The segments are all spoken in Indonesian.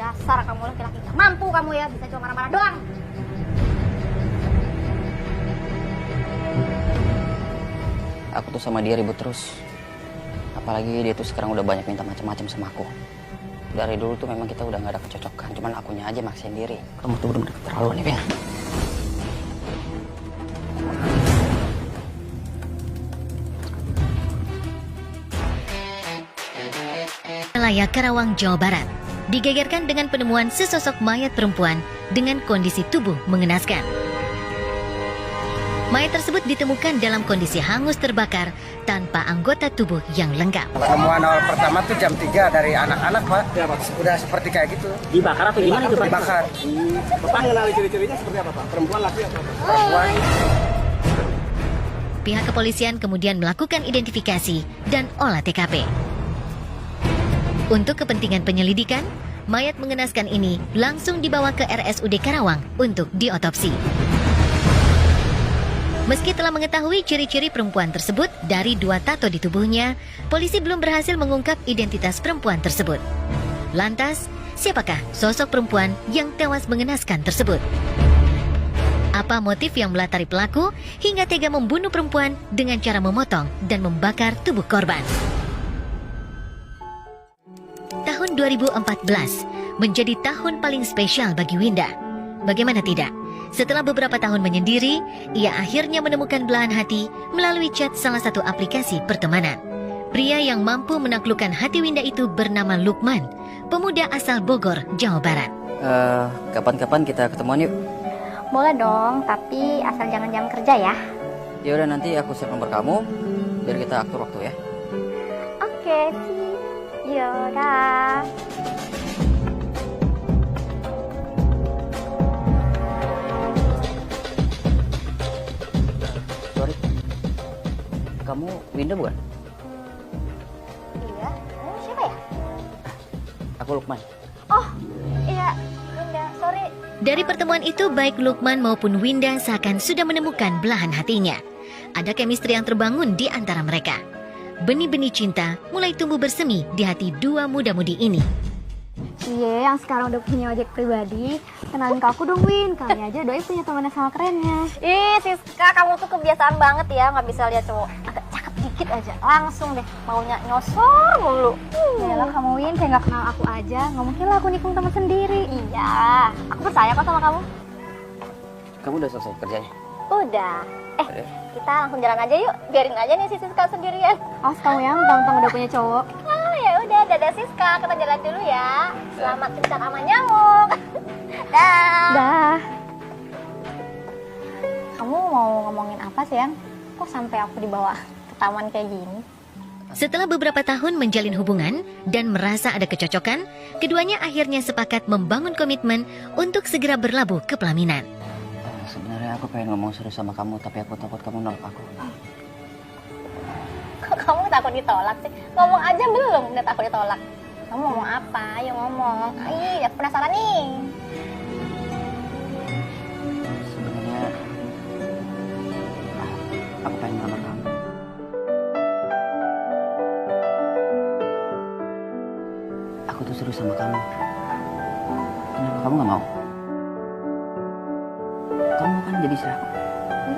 Dasar kamu laki-laki nggak mampu kamu ya, bisa cuma marah-marah doang. Aku tuh sama dia ribut terus. Apalagi dia tuh sekarang udah banyak minta macam-macam sama aku. Dari dulu tuh memang kita udah gak ada kecocokan, cuman akunya aja maksain diri. Kamu tuh bener-bener keterlaluan ya, Ben. Wilayah Karawang, Jawa Barat, digegerkan dengan penemuan sesosok mayat perempuan dengan kondisi tubuh mengenaskan. Mayat tersebut ditemukan dalam kondisi hangus terbakar tanpa anggota tubuh yang lengkap. Penemuan awal pertama tuh jam 3 dari anak-anak, Pak. Ya, Pak. Udah seperti kayak gitu. Dibakar atau gimana itu, Pak? Dibakar. Bapak mengenali ciri-cirinya seperti apa, Pak? Perempuan, laki atau apa? Perempuan. Pihak kepolisian kemudian melakukan identifikasi dan olah TKP. Untuk kepentingan penyelidikan, mayat mengenaskan ini langsung dibawa ke RSUD Karawang untuk diotopsi. Meski telah mengetahui ciri-ciri perempuan tersebut dari 2 tato di tubuhnya, polisi belum berhasil mengungkap identitas perempuan tersebut. Lantas, siapakah sosok perempuan yang tewas mengenaskan tersebut? Apa motif yang melatari pelaku hingga tega membunuh perempuan dengan cara memotong dan membakar tubuh korban? Tahun 2014 menjadi tahun paling spesial bagi Winda. Bagaimana tidak? Setelah beberapa tahun menyendiri, ia akhirnya menemukan belahan hati melalui chat salah satu aplikasi pertemanan. Pria yang mampu menaklukkan hati Winda itu bernama Lukman, pemuda asal Bogor, Jawa Barat. Kapan-kapan kita ketemuan yuk. Boleh dong, tapi asal jangan jam kerja ya. Ya udah, nanti aku share nomor kamu biar kita atur waktu ya. Oke, sip. Yaudah. Sorry. Kamu Winda bukan? Iya, kamu siapa ya? Aku Lukman. Oh, iya, Bunda, sorry. Dari pertemuan itu, baik Lukman maupun Winda seakan sudah menemukan belahan hatinya. Ada chemistry yang terbangun di antara mereka. Benih-benih cinta mulai tumbuh bersemi di hati 2 muda-mudi ini. Iya, yang sekarang udah punya ojek pribadi, kenalin ke aku dong, Win. Kali aja Doi punya teman yang sama kerennya. Ih, Siska, kamu tuh kebiasaan banget ya, nggak bisa lihat cowok agak cakep dikit aja, langsung deh maunya nyosor mulu. Yalah kamu, Win, kayak nggak kenal aku aja, nggak mungkin lah aku nikung teman sendiri. Iya, aku percaya kok sama kamu. Kamu udah selesai kerjanya? Udah. Kita langsung jalan aja yuk, biarin aja nih si Siska sendirian. Awas kamu ya, mentang-mentang udah punya cowok. Ya udah, dadah Siska, kita jalan dulu ya. Selamat kencang sama nyamuk. Dah. Dah. Kamu mau ngomongin apa sih, Yang? Kok sampai aku dibawa ke taman kayak gini? Setelah beberapa tahun menjalin hubungan dan merasa ada kecocokan, keduanya akhirnya sepakat membangun komitmen untuk segera berlabuh ke pelaminan. Sebenarnya aku pengen ngomong serius sama kamu, tapi aku takut kamu nolak aku. Kok kamu takut ditolak sih? Ngomong aja belum udah takut ditolak. Kamu ngomong apa? Ayo ngomong. Ih, aku penasaran nih. Sebenarnya aku pengen ngelamar kamu. Aku tuh serius sama kamu. Kenapa kamu gak mau? Kamu kan jadi istri aku.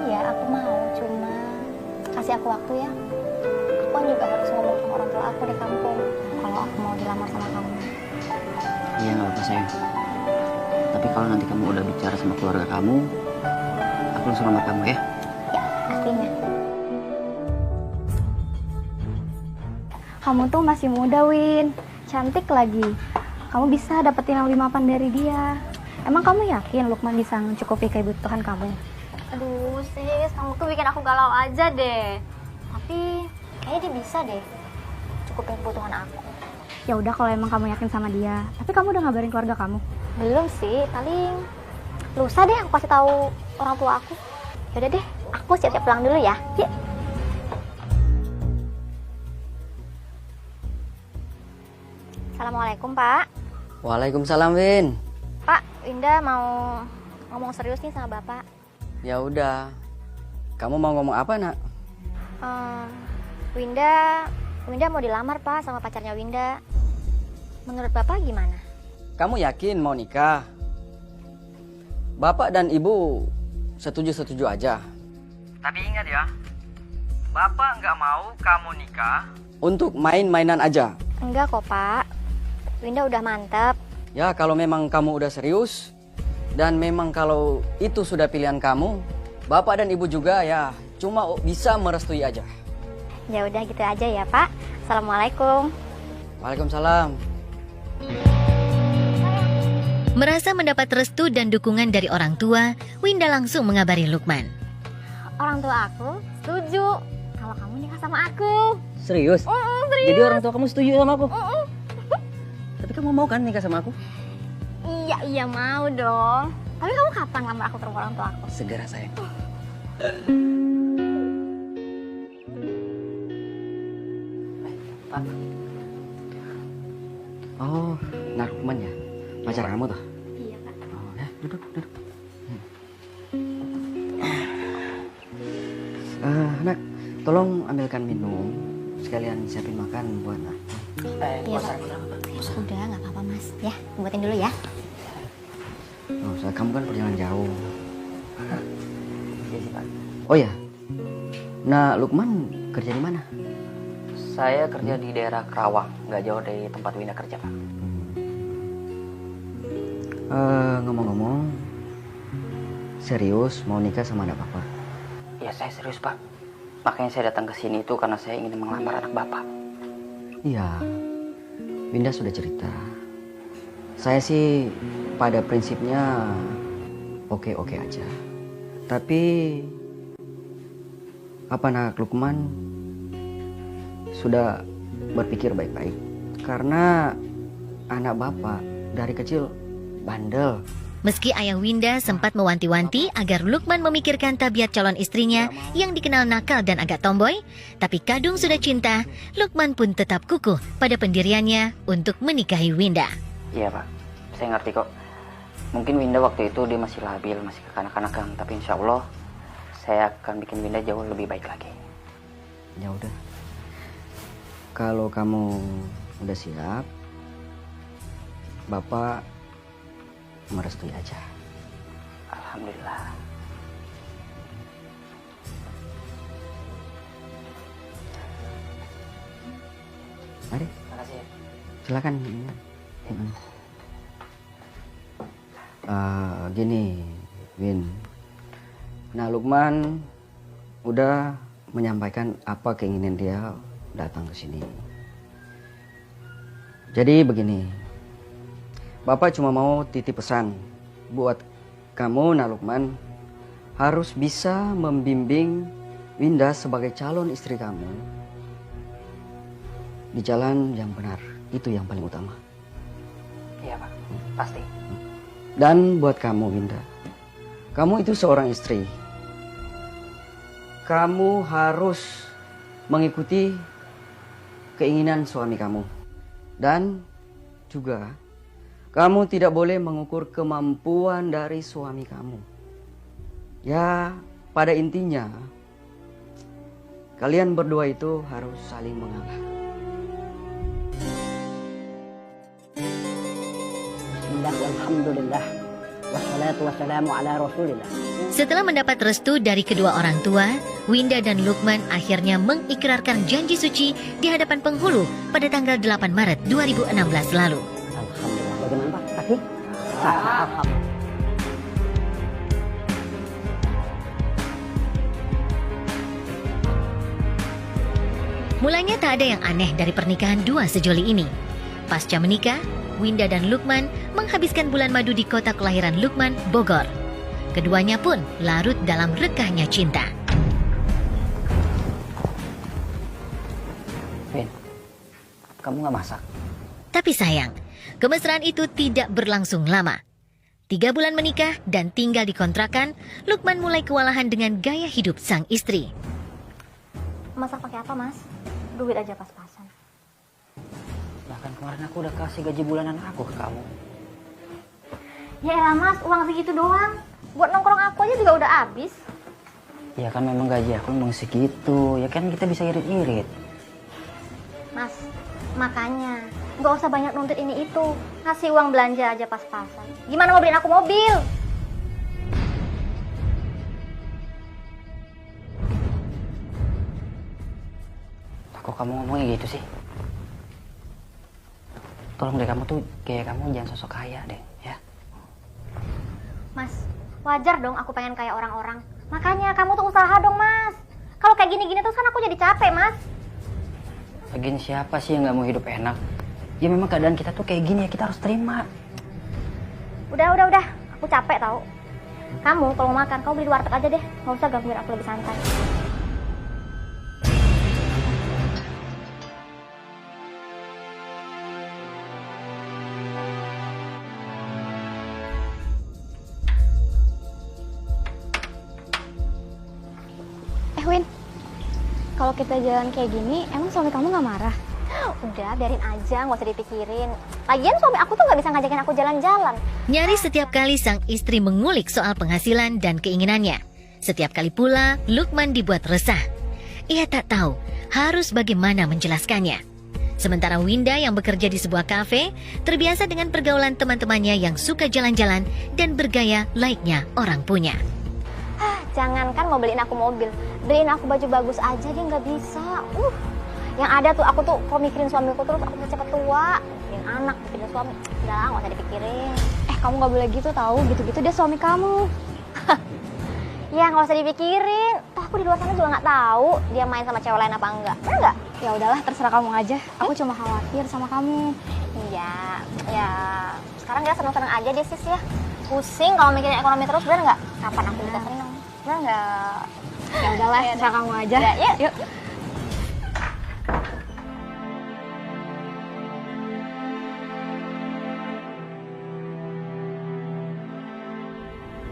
Iya, aku mau. Cuma kasih aku waktu ya. Aku juga harus ngomong ke orang tua aku di kampung kalau aku mau dilamar sama kamu. Iya, gak apa-apa sayang. Tapi kalau nanti kamu udah bicara sama keluarga kamu, aku langsung lamar kamu ya. Ya, pastinya. Kamu tuh masih muda, Win. Cantik lagi. Kamu bisa dapetin yang 5 mapan dari dia. Emang kamu yakin Lukman bisa mencukupi kebutuhan kamu? Aduh, sis, kamu tuh bikin aku galau aja deh. Tapi kayaknya dia bisa deh cukupin kebutuhan aku. Ya udah kalau emang kamu yakin sama dia. Tapi kamu udah ngabarin keluarga kamu? Belum sih, paling lusa deh aku kasih tahu orang tua aku. Yaudah deh, aku siap-siap pulang dulu ya. Yuk. Assalamualaikum, Pak. Waalaikumsalam, Win. Pak, Winda mau ngomong serius nih sama Bapak. Ya udah. Kamu mau ngomong apa, Nak? Winda mau dilamar, Pak, sama pacarnya Winda. Menurut Bapak gimana? kamu yakin mau nikah? Bapak dan Ibu setuju-setuju aja. Tapi ingat ya, Bapak nggak mau kamu nikah untuk main-mainan aja. Enggak kok, Pak. Winda udah mantep. Ya, kalau memang kamu udah serius, dan memang kalau itu sudah pilihan kamu, Bapak dan Ibu juga ya cuma bisa merestui aja. Ya udah gitu aja ya, Pak. Assalamualaikum. Waalaikumsalam. Merasa mendapat restu dan dukungan dari orang tua, Winda langsung mengabari Lukman. Orang tua aku setuju kalau kamu nikah sama aku. Serius? Serius. Jadi orang tua kamu setuju sama aku? Tapi kamu mau kan nikah sama aku? Iya mau dong. Tapi kamu kapan lamar aku ke rumah orang tua aku? Segera sayang. Pak. Oh, Narukman ya? Pacar kamu tuh? Iya, Pak. Oh, ya, duduk. Nak, tolong ambilkan minum, sekalian siapin makan buat Nak. Iya, Pak. Udah, nggak apa-apa, Mas. Ya, buatin dulu ya. Oh, kamu kan perjalanan jauh. Iya sih, Pak. Oh ya, nah Lukman kerja di mana? Saya kerja di daerah Kerawang, nggak jauh dari tempat Winda kerja, Pak. Ngomong-ngomong, serius mau nikah sama anak Bapak? Ya, saya serius, Pak. Makanya saya datang ke sini itu karena saya ingin melamar anak Bapak. Iya, Winda sudah cerita. Saya sih pada prinsipnya oke-oke aja. Tapi apa anak Lukman sudah berpikir baik-baik? Karena anak Bapak dari kecil bandel. Meski ayah Winda sempat mewanti-wanti agar Lukman memikirkan tabiat calon istrinya yang dikenal nakal dan agak tomboy, tapi kadung sudah cinta, Lukman pun tetap kukuh pada pendiriannya untuk menikahi Winda. Iya, Pak, saya ngerti kok. Mungkin Winda waktu itu dia masih labil, masih kekanak-kanakan, tapi insya Allah saya akan bikin Winda jauh lebih baik lagi. Ya udah, kalau kamu udah siap, Bapak merestui aja. Alhamdulillah. Mari. Makasih. Silakan. Gini, Win. Nah, Lukman udah menyampaikan apa keinginan dia datang ke sini. Jadi begini, Bapak cuma mau titip pesan buat kamu, Nak Lukman, harus bisa membimbing Winda sebagai calon istri kamu di jalan yang benar. Itu yang paling utama. Iya, Pak. Pasti. Dan buat kamu, Winda, kamu itu seorang istri. Kamu harus mengikuti keinginan suami kamu. Dan juga kamu tidak boleh mengukur kemampuan dari suami kamu. Ya, pada intinya kalian berdua itu harus saling mengalah. Alhamdulillah. Wassalatu wassalamu ala Rasulillah. Setelah mendapat restu dari kedua orang tua, Winda dan Lukman akhirnya mengikrarkan janji suci di hadapan penghulu pada tanggal 8 Maret 2016 lalu. Alhamdulillah. Bagaimana, Pak? Kaki? Alhamdulillah. Mulanya tak ada yang aneh dari pernikahan dua sejoli ini. Pasca menikah, Winda dan Lukman menghabiskan bulan madu di kota kelahiran Lukman, Bogor. Keduanya pun larut dalam rekahnya cinta. Win, kamu gak masak? Tapi sayang, kemesraan itu tidak berlangsung lama. 3 bulan menikah dan tinggal di kontrakan, Lukman mulai kewalahan dengan gaya hidup sang istri. Masak pakai apa, Mas? Duit aja pas-pasan. Bahkan kemarin aku udah kasih gaji bulanan aku ke kamu. Ya elah, Mas, uang segitu doang. Buat nongkrong aku aja juga udah habis. Ya kan memang gaji aku memang segitu. Ya kan kita bisa irit-irit. Mas, makanya Nggak usah banyak nuntut ini itu. Ngasih uang belanja aja pas-pasan. Gimana mau beliin aku mobil? Kok kamu ngomongnya gitu sih? Tolong deh, kamu tuh kayak kamu jangan sosok kaya deh, ya. Mas, wajar dong aku pengen kayak orang-orang. Makanya kamu tuh usaha dong, Mas. Kalau kayak gini-gini terus kan aku jadi capek, Mas. Lagian siapa sih yang nggak mau hidup enak? Ya memang keadaan kita tuh kayak gini ya, kita harus terima. Udah. Aku capek tau. Kamu kalau mau makan, kamu beli di warteg aja deh. Nggak usah gangguin aku lebih santai. Win, kalau kita jalan kayak gini, emang suami kamu nggak marah? Udah, biarin aja, nggak usah dipikirin. Lagian suami aku tuh nggak bisa ngajakin aku jalan-jalan. Nyaris setiap kali sang istri mengulik soal penghasilan dan keinginannya. Setiap kali pula Lukman dibuat resah. Ia tak tahu harus bagaimana menjelaskannya. Sementara Winda yang bekerja di sebuah kafe terbiasa dengan pergaulan teman-temannya yang suka jalan-jalan dan bergaya layaknya orang punya. Jangankan mau beliin aku mobil, beliin aku baju bagus aja dia nggak bisa. Yang ada tuh aku tuh kalau mikirin suamiku terus aku mau cepet tua, mikirin anak, mikirin suami. Udah, nggak usah dipikirin. Kamu nggak boleh gitu tahu, gitu-gitu dia suami kamu. Ya nggak usah dipikirin. Toh aku di luar sana juga nggak tahu dia main sama cewek lain apa enggak. Bener nggak? Ya udahlah, terserah kamu aja. Aku cuma khawatir sama kamu. Iya, ya sekarang dia seneng-seneng aja deh sis ya. Pusing kalau mikirin ekonomi terus, bener nggak? Kapan aku bisa seneng? Bener nggak? Ya udahlah, terserah kamu aja. Ya, yuk.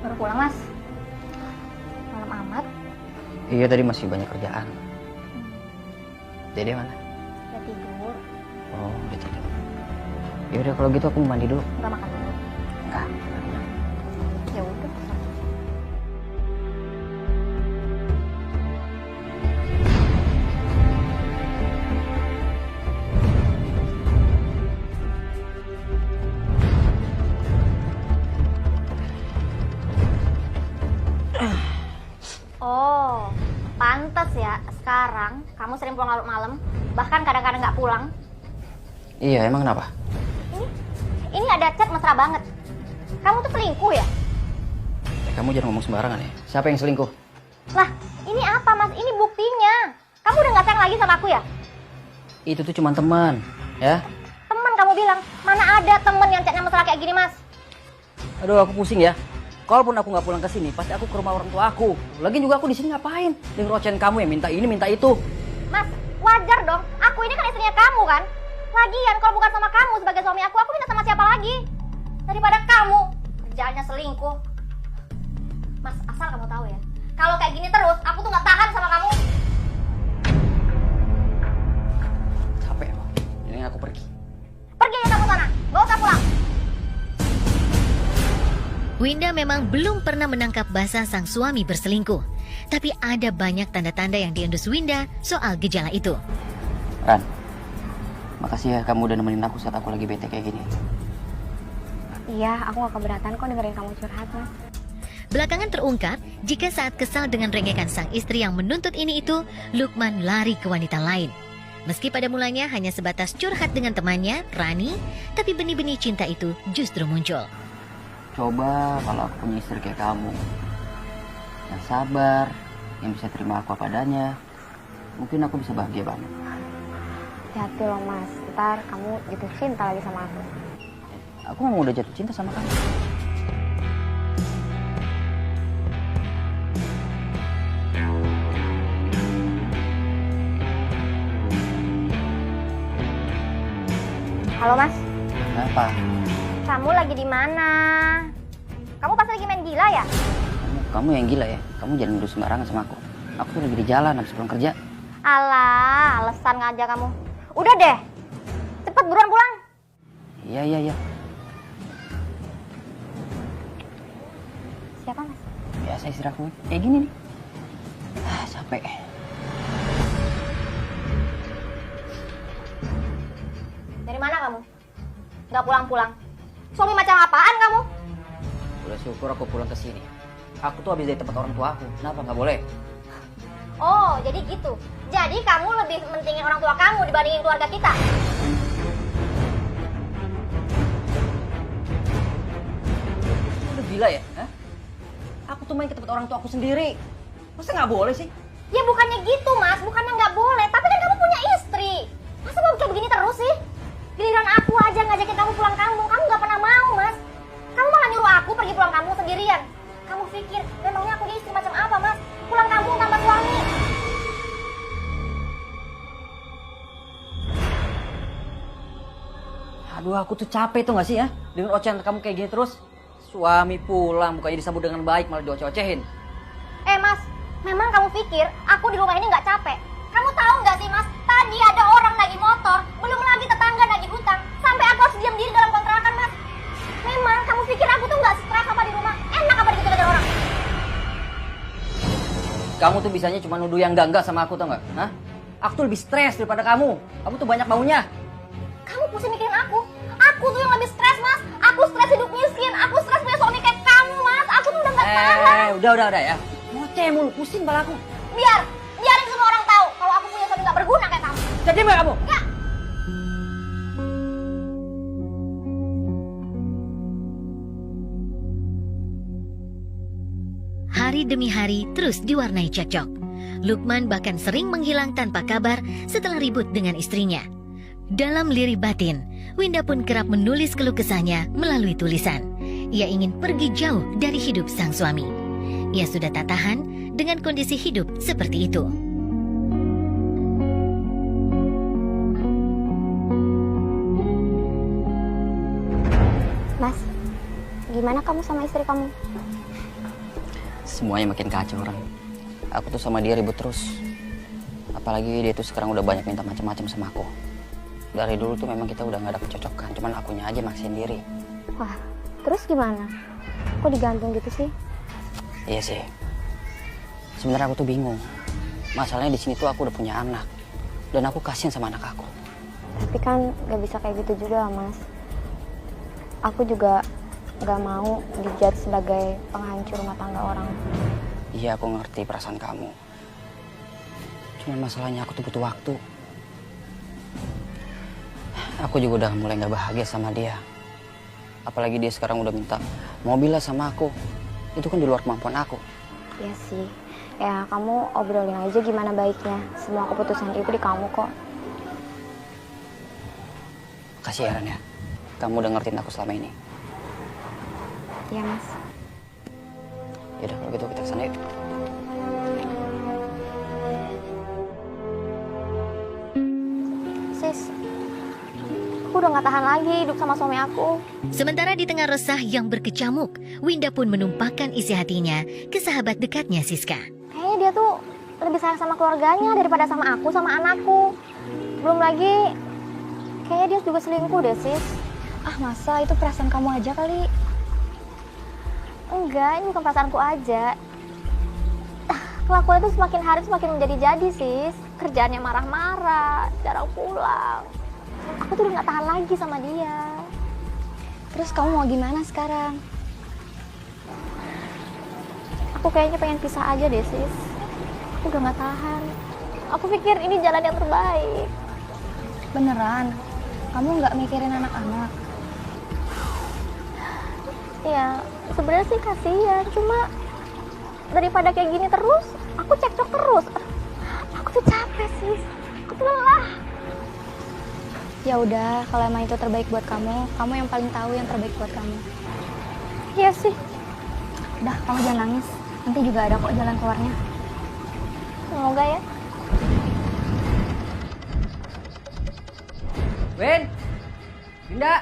Baru pulang, Mas? Malam amat. Iya, tadi masih banyak kerjaan. Dede mana? Udah tidur. Oh, udah tidur. Ya udah kalau gitu aku mau mandi dulu. Nggak makan dulu. Enggak. Ya udah. Oh, pantas ya sekarang kamu sering pulang larut malam, bahkan kadang-kadang nggak pulang. Iya, emang kenapa? Ini ada chat mesra banget. Kamu tuh selingkuh ya? Kamu jangan ngomong sembarangan ya. Siapa yang selingkuh? Lah, ini apa Mas? Ini buktinya. Kamu udah nggak sayang lagi sama aku ya? Itu tuh cuma teman, ya. Temen kamu bilang, mana ada temen yang chatnya mesra kayak gini Mas? Aduh, aku pusing ya. Kalaupun aku nggak pulang ke sini, pasti aku ke rumah orang tua aku. Lagian juga aku di sini ngapain? Denger ocehan kamu yang minta ini, minta itu. Mas, wajar dong. Aku ini kan istrinya kamu kan? Lagian kalau bukan sama kamu sebagai suami aku minta sama siapa lagi? Daripada kamu kerjaannya selingkuh. Mas, asal kamu tahu ya, kalau kayak gini terus, aku tuh nggak tahan sama kamu. Capek aku. Ini aku pergi. Pergi aja kamu sana, nggak usah pulang. Winda memang belum pernah menangkap basah sang suami berselingkuh. Tapi ada banyak tanda-tanda yang diendus Winda soal gejala itu. Ran, makasih ya kamu udah nemenin aku saat aku lagi bete kayak gini. Iya, aku gak keberatan kok dengerin kamu curhat, Mas. Belakangan terungkap, jika saat kesal dengan rengekan sang istri yang menuntut ini itu, Lukman lari ke wanita lain. Meski pada mulanya hanya sebatas curhat dengan temannya, Rani, tapi benih-benih cinta itu justru muncul. Coba kalau aku punya istri kayak kamu, yang sabar, yang bisa terima aku apa adanya, mungkin aku bisa bahagia banget. Hati-hati loh Mas, ntar kamu jatuh cinta lagi sama aku. Aku memang udah jatuh cinta sama kamu. Halo Mas, Kenapa? kamu lagi di mana? Kamu pasti lagi main gila ya? Kamu yang gila ya? Kamu jangan nuduh sembarangan sama aku. Aku tuh lagi di jalan habis pulang kerja. Alah, alasan ngajak kamu. Udah deh, cepet buruan pulang. Iya. Siapa Mas? Biasa istirahat gue. Kayak gini nih. Capek. Dari Dari mana kamu? Nggak pulang-pulang. Suami macam apaan kamu? Udah syukur aku pulang ke sini. Aku tuh habis dari tempat orang tua aku. Kenapa nggak boleh? Oh, jadi gitu. Jadi kamu lebih mentingin orang tua kamu dibandingin keluarga kita. Udah gila ya? Hah? Aku tuh main ke tempat orang tua aku sendiri. Masa nggak boleh sih? Ya bukannya gitu, Mas. Bukannya nggak boleh. Tapi kan kamu punya istri. Masa mau kayak begini terus sih? Giliran aku aja ngajakin kamu pulang kampung. Kamu nggak pernah mau, Mas. Kamu malah nyuruh aku pergi pulang kampung sendirian. Kamu pikir, memangnya aku ini istri macam apa, Mas? Pulang kampung tanpa suami. Aduh, aku tuh capek tuh nggak sih ya? Dengan ocehan kamu kayak gini terus. Suami pulang, bukannya disambut dengan baik, malah dioceh-ocehin. Mas, memang kamu pikir aku di rumah ini nggak capek? Kamu tahu nggak sih, Mas? Tadi ada orang nagih motor, belum lagi tetangga nagih hutang, sampai aku harus diam diri dalam kontrakan, Mas. Memang kamu pikir aku tuh nggak stres apa di rumah? Enak apa dikejar orang? Kamu tuh bisanya cuma nuduh yang enggak sama aku, tau nggak? Hah? Aku tuh lebih stres daripada kamu. Kamu tuh banyak maunya. Kamu pusing mikirin aku? Aku tuh yang lebih stres, Mas. Aku stres hidup miskin. Aku stres punya suami kayak kamu, Mas. Aku tuh udah nggak tahan. Udah ya. Ngoceh mulu, pusing kepala aku. Biarin semua orang tahu kalau aku punya suami nggak berguna kayak kamu. Jadi mbak kamu? Nggak. Hari demi hari terus diwarnai cekcok. Lukman bahkan sering menghilang tanpa kabar setelah ribut dengan istrinya. Dalam lirih batin, Winda pun kerap menulis keluh kesahnya melalui tulisan. Ia ingin pergi jauh dari hidup sang suami. Ia sudah tak tahan dengan kondisi hidup seperti itu. Mas, gimana kamu sama istri kamu? Semuanya makin kacau orang. Aku tuh sama dia ribut terus. Apalagi dia tuh sekarang udah banyak minta macam-macam sama aku. Dari dulu tuh memang kita udah gak ada kecocokan, cuman akunya aja maksain diri. Wah, terus gimana? Kok digantung gitu sih? Iya sih. Sebenarnya aku tuh bingung. Masalahnya di sini tuh aku udah punya anak. Dan aku kasihan sama anak aku. Tapi kan gak bisa kayak gitu juga, Mas. Aku juga gak mau dijudge sebagai penghancur rumah tangga orang. Iya, aku ngerti perasaan kamu. Cuman masalahnya aku tuh butuh waktu. Aku juga udah mulai gak bahagia sama dia. Apalagi dia sekarang udah minta mobil lah sama aku. Itu kan di luar kemampuan aku. Iya sih. Ya, kamu obrolin aja gimana baiknya. Semua keputusan itu di kamu kok. Makasih ya, Ran ya. Kamu udah ngertiin aku selama ini. Iya, Mas. Yaudah, kalau gitu kita kesana yuk. Sis, aku udah gak tahan lagi hidup sama suami aku. Sementara di tengah resah yang berkecamuk, Winda pun menumpahkan isi hatinya ke sahabat dekatnya Siska. Kayaknya dia tuh lebih sayang sama keluarganya daripada sama aku, sama anakku. Belum lagi, kayaknya dia juga selingkuh deh, Sis. Ah, masa itu perasaan kamu aja kali? Enggak, ini bukan perasaanku aja. Kelakuan itu semakin hari semakin menjadi-jadi, Sis. Kerjaannya marah-marah, jarang pulang. Aku tuh udah gak tahan lagi sama dia. Terus kamu mau gimana sekarang? Aku kayaknya pengen pisah aja deh, Sis. Aku udah gak tahan. Aku pikir ini jalan yang terbaik. Beneran? Kamu gak mikirin anak-anak? Ya, sebenarnya sih kasihan. Cuma daripada kayak gini terus, aku cekcok terus. Aku tuh capek, Sis. Aku tuh lelah. Ya udah, kalau emang itu terbaik buat kamu, kamu yang paling tahu yang terbaik buat kamu. Iya sih. Udah, kamu jangan nangis. Nanti juga ada kok jalan keluarnya. Semoga ya. Win! Linda!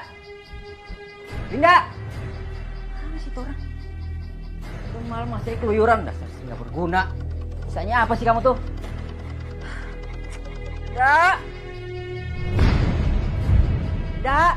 Linda! Mana sih tuh orang? Tuh malam masih keluyuran, dasar sih nggak berguna. Bisanya apa sih kamu tuh? Linda! Linda!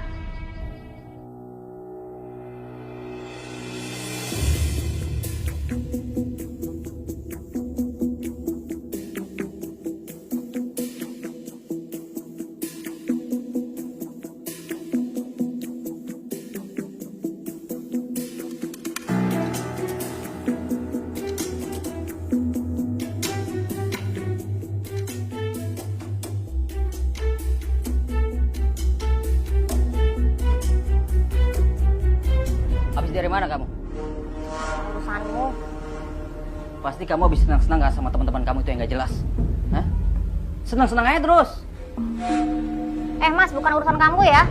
dari mana kamu? Urusanmu. Pasti kamu habis senang-senang gak sama teman-teman kamu itu yang gak jelas. Hah? Senang-senang aja terus. Mas, bukan urusan kamu ya.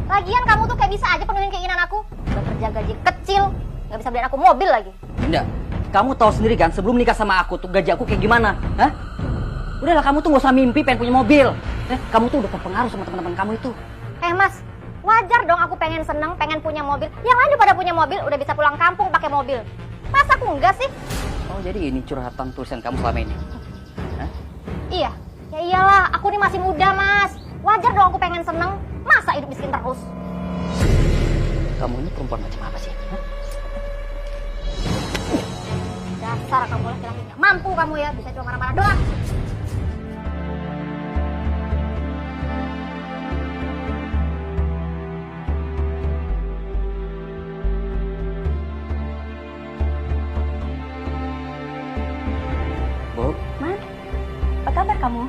Lagian kamu tuh kayak bisa aja penuhin keinginan aku. Udah kerja gaji kecil, nggak bisa beliin aku mobil lagi. Dinda, kamu tahu sendiri kan sebelum nikah sama aku tuh gaji aku kayak gimana? Hah? Udahlah kamu tuh gak usah mimpi pengen punya mobil. Kamu tuh udah terpengaruh sama teman-teman kamu itu. Mas, wajar dong aku pengen seneng, pengen punya mobil. Yang lain pada punya mobil, udah bisa pulang kampung pakai mobil. Masa aku enggak sih? Oh jadi ini curhatan tulisan kamu selama ini? Hah? Iya, ya iyalah, aku nih masih muda mas. Wajar dong aku pengen seneng, masa hidup miskin terus? Kamu ini perempuan macam apa sih? Hah? Dasar kamu laki-laki nggak mampu kamu ya, bisa cuma marah-marah doang. Bu, Man, apa kabar kamu?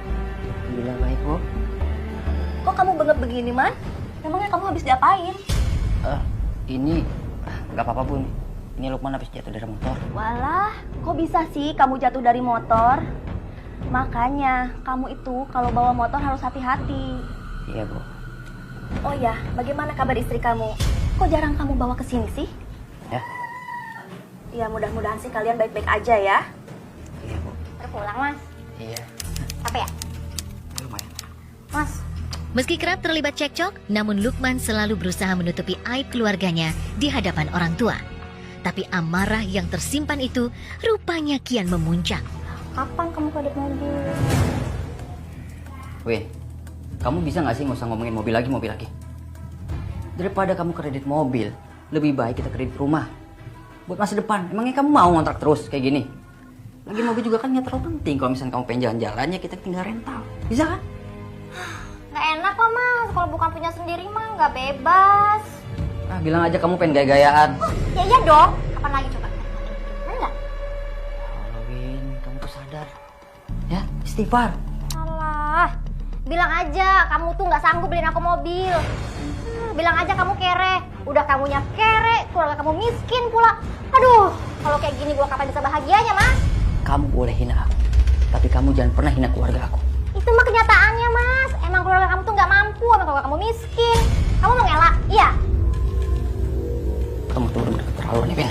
bilang baik Bu. Kok kamu bengep begini, Man? Emangnya kamu habis diapain? Ini nggak apa-apa Bu. Ini Lukman habis jatuh dari motor. Walah, kok bisa sih kamu jatuh dari motor? Makanya, kamu itu kalau bawa motor harus hati-hati. Iya Bu. Oh ya, bagaimana kabar istri kamu? Kok jarang kamu bawa ke sini sih? Ya. Ya, mudah-mudahan sih kalian baik-baik aja ya. Iya Bu. Udah pulang mas. Iya. Apa ya? Lumayan. Mas, Meski kerap terlibat cekcok, namun Lukman selalu berusaha menutupi aib keluarganya di hadapan orang tua. Tapi amarah yang tersimpan itu rupanya kian memuncak. kapan kamu kredit mobil? Weh, kamu bisa nggak sih nggak usah ngomongin mobil lagi? Daripada kamu kredit mobil, lebih baik kita kredit rumah. Buat masa depan, emangnya kamu mau ngontrak terus kayak gini? Lagi mobil juga kan nggak terlalu penting. Kalau misalnya kamu pengen jalan-jalan ya kita tinggal rental. Bisa kan? Nggak enak kok mas, kalau bukan punya sendiri mah nggak bebas. Ah, bilang aja kamu pengen gaya-gayaan. Ya iya dong, kapan lagi coba? Bener nggak? Win, kamu tuh sadar. Ya, istighfar. Alah, bilang aja kamu tuh nggak sanggup beliin aku mobil. Bilang aja kamu kere, udah kamunya kere, keluarga kamu miskin pula. Aduh, kalau kayak gini gua kapan bisa bahagianya mas? Kamu boleh hina aku, tapi kamu jangan pernah hina keluarga aku. Itu mah kenyataannya mas, emang keluarga kamu tuh nggak mampu, emang keluarga kamu miskin. Kamu mau ngelak? Iya. Kamu tuh udah keterlaluan nih, Vin.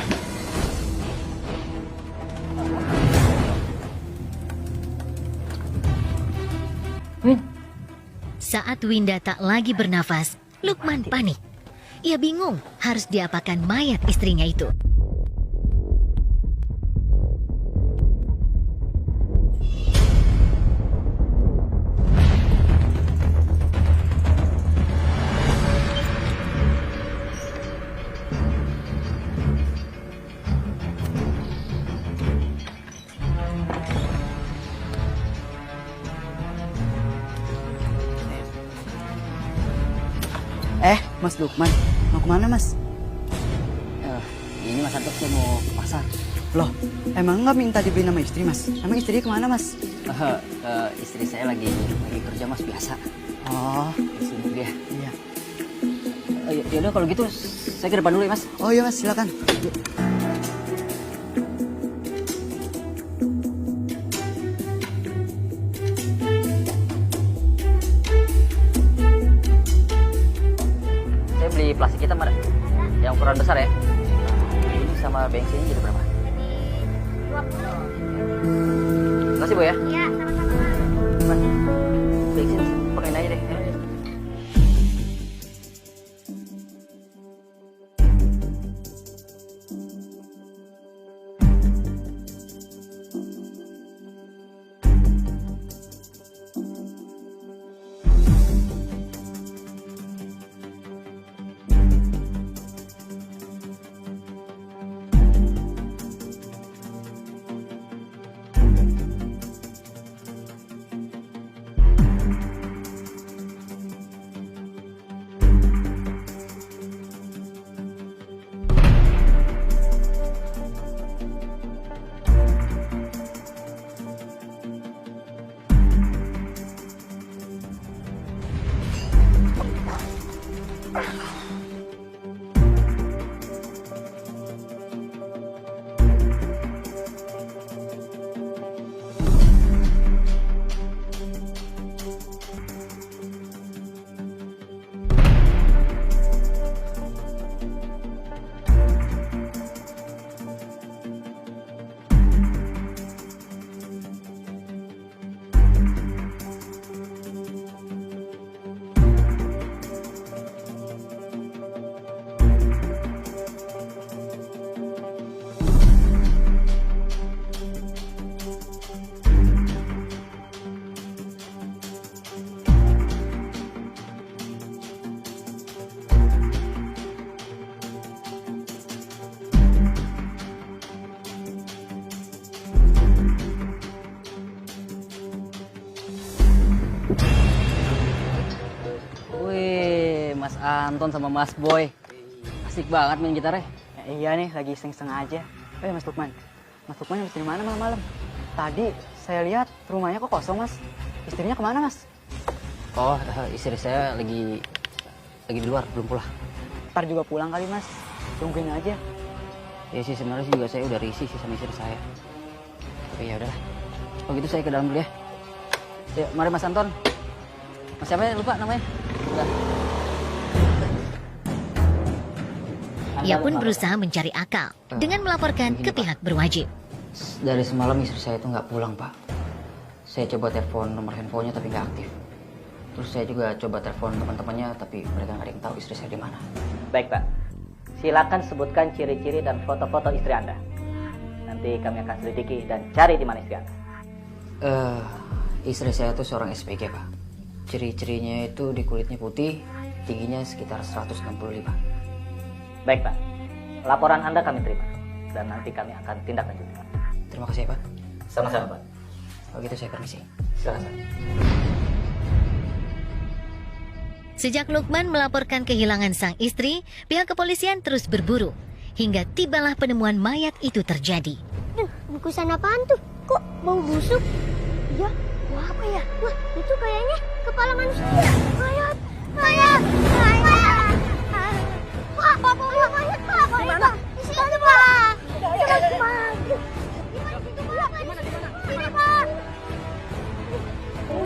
Vin. Saat Winda tak lagi bernafas, Lukman panik. Ia bingung harus diapakan mayat istrinya itu. Mas Lukman, mau kemana mas? Ini Mas Antok saya mau ke pasar. Loh, emang nggak minta dibeli nama istri mas? Emang istrinya kemana mas? Istri saya lagi kerja mas biasa. Oh, Di sini dia. iya. Yaudah kalau gitu saya ke depan dulu ya mas. Oh iya mas, silakan. Yuk. Saya beli plastik hitam ada. Yang ukuran besar ya. Ini sama bensinnya jadi berapa? Terima kasih Bu ya. Iya, sama-sama. Mas, bensin pakein aja deh. Anton sama Mas Boy. Asik banget main gitarnya. Ya, iya nih, lagi iseng-iseng aja. Mas Lukman. Mas Lukman habis dari mana malam-malam? Tadi saya lihat rumahnya kok kosong, Mas. Istrinya kemana, Mas? Oh, istri saya lagi di luar, belum pulang. Ntar juga pulang kali, Mas. Tungguin aja. Ya sih sebenarnya sih juga saya udah risih sih sama istri saya. Tapi ya udahlah. Oh gitu saya ke dalam dulu ya. Ya, mari Mas Anton. Mas siapa ya? Lupa namanya. Udah. Ia pun berusaha mencari akal dengan melaporkan ke pihak berwajib. Dari semalam istri saya itu nggak pulang, Pak. Saya coba telepon nomor handphonenya tapi nggak aktif. Terus saya juga coba telepon teman-temannya tapi mereka nggak ada yang tahu istri saya di mana. Baik, Pak. Silakan sebutkan ciri-ciri dan foto-foto istri Anda. Nanti kami akan selidiki dan cari di mana istri Anda. Istri saya itu seorang SPG, Pak. Ciri-cirinya itu di kulitnya putih, tingginya sekitar 165. Baik, Pak. Laporan Anda kami terima dan nanti kami akan tindak lanjuti. Terima kasih, Pak. Sama-sama, Pak. Kalau gitu saya permisi. Silakan. Sejak Lukman melaporkan kehilangan sang istri, pihak kepolisian terus berburu. Hingga tibalah penemuan mayat itu terjadi. Bungkusan apaan tuh? Kok bau busuk? Ya, wah apa ya? Wah, itu kayaknya kepala manusia. Mayat, mayat, mayat. Wah, apa mayat, Pak? Mayat, di situ, Pak. Gimana, Pak? Gimana, Pak?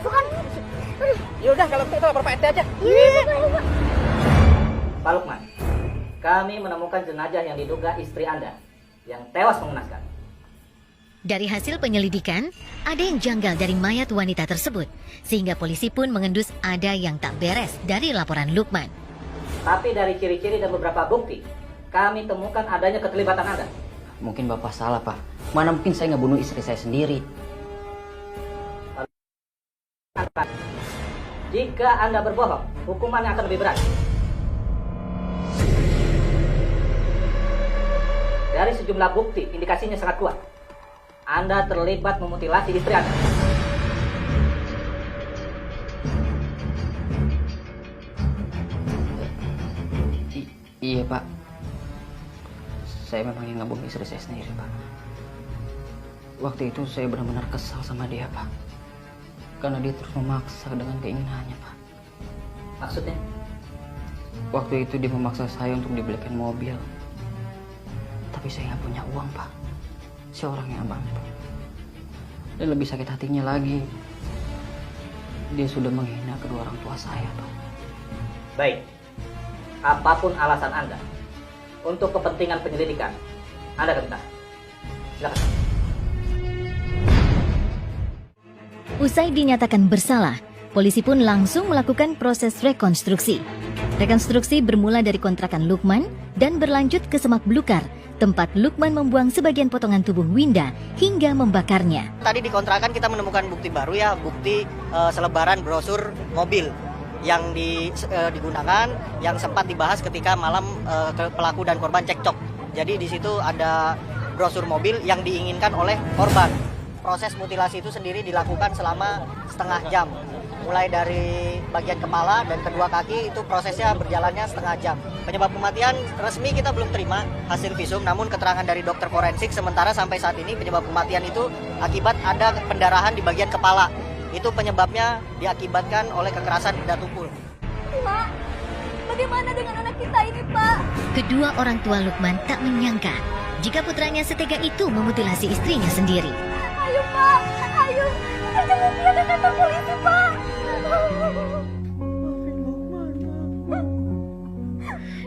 Bukan. Ya udah kalau gitu lapor Pak RT aja. Iya, Pak. Pak Lukman, kami menemukan jenazah yang diduga istri Anda yang tewas mengenaskan. Dari hasil penyelidikan, ada yang janggal dari mayat wanita tersebut, sehingga polisi pun mengendus ada yang tak beres dari laporan Lukman. Tapi dari ciri-ciri dan beberapa bukti, kami temukan adanya keterlibatan Anda. Mungkin Bapak salah, Pak. Mana mungkin saya nggak bunuh istri saya sendiri. Jika Anda berbohong, hukumannya akan lebih berat. Dari sejumlah bukti, indikasinya sangat kuat. Anda terlibat memutilasi istri Anda. Iya, Pak. Saya memang yang ngebunuh istri saya sendiri, Pak. Waktu itu saya benar-benar kesal sama dia, Pak. Karena dia terus memaksa dengan keinginannya, Pak. Maksudnya? Waktu itu dia memaksa saya untuk dibelikan mobil. Tapi saya nggak punya uang, Pak. Seorang yang abang, Pak. Dan lebih sakit hatinya lagi, dia sudah menghina kedua orang tua saya, Pak. Baik. Apapun alasan Anda, untuk kepentingan penyelidikan, Anda akan ditahan. Silakan. Usai dinyatakan bersalah, polisi pun langsung melakukan proses rekonstruksi. Rekonstruksi bermula dari kontrakan Lukman dan berlanjut ke semak belukar, tempat Lukman membuang sebagian potongan tubuh Winda hingga membakarnya. Tadi di kontrakan kita menemukan bukti baru ya, bukti selebaran brosur mobil yang digunakan, yang sempat dibahas ketika malam pelaku dan korban cekcok. Jadi di situ ada brosur mobil yang diinginkan oleh korban. Proses mutilasi itu sendiri dilakukan selama setengah jam. Mulai dari bagian kepala dan kedua kaki itu prosesnya berjalannya setengah jam. Penyebab kematian resmi kita belum terima hasil visum, namun keterangan dari dokter forensik sementara sampai saat ini penyebab kematian itu akibat ada pendarahan di bagian kepala. Itu penyebabnya diakibatkan oleh kekerasan benda tumpul. Pak, bagaimana dengan anak kita ini, Pak? Kedua orang tua Lukman tak menyangka jika putranya setega itu memutilasi istrinya sendiri. Ayo, Pak, ayo. Jangan dia ke kantor polisi, Pak.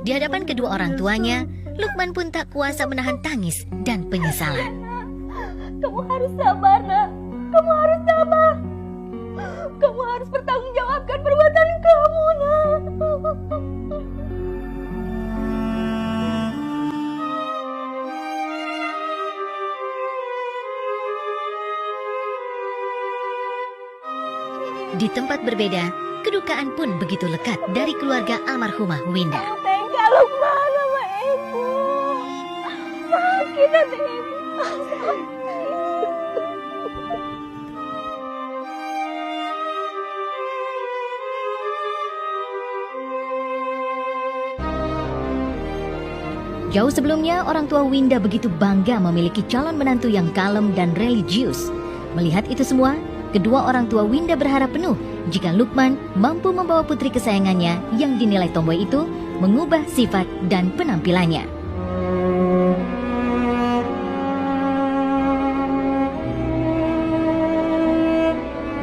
Di hadapan kedua orang tuanya, Lukman pun tak kuasa menahan tangis dan penyesalan. Kamu harus sabar, Nak. Kamu harus sabar. Kamu harus bertanggungjawabkan perbuatan kamu, Nak. Di tempat berbeda, kedukaan pun begitu lekat dari keluarga almarhumah Winda. Tega Lukman sama Ibu. Sakit hati Ibu. Jauh sebelumnya, orang tua Winda begitu bangga memiliki calon menantu yang kalem dan religius. Melihat itu semua, kedua orang tua Winda berharap penuh jika Lukman mampu membawa putri kesayangannya yang dinilai tomboy itu mengubah sifat dan penampilannya.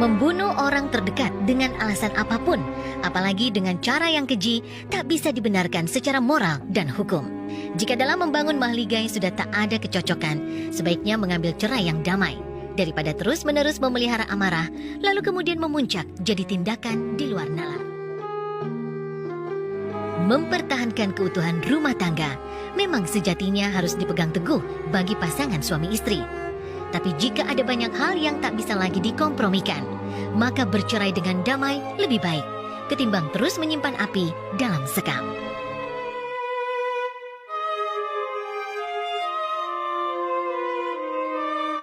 Membunuh orang terdekat dengan alasan apapun, apalagi dengan cara yang keji, tak bisa dibenarkan secara moral dan hukum. Jika dalam membangun mahligai sudah tak ada kecocokan, sebaiknya mengambil cerai yang damai, daripada terus-menerus memelihara amarah, lalu kemudian memuncak jadi tindakan di luar nalar. Mempertahankan keutuhan rumah tangga memang sejatinya harus dipegang teguh bagi pasangan suami istri. Tapi jika ada banyak hal yang tak bisa lagi dikompromikan, maka bercerai dengan damai lebih baik ketimbang terus menyimpan api dalam sekam.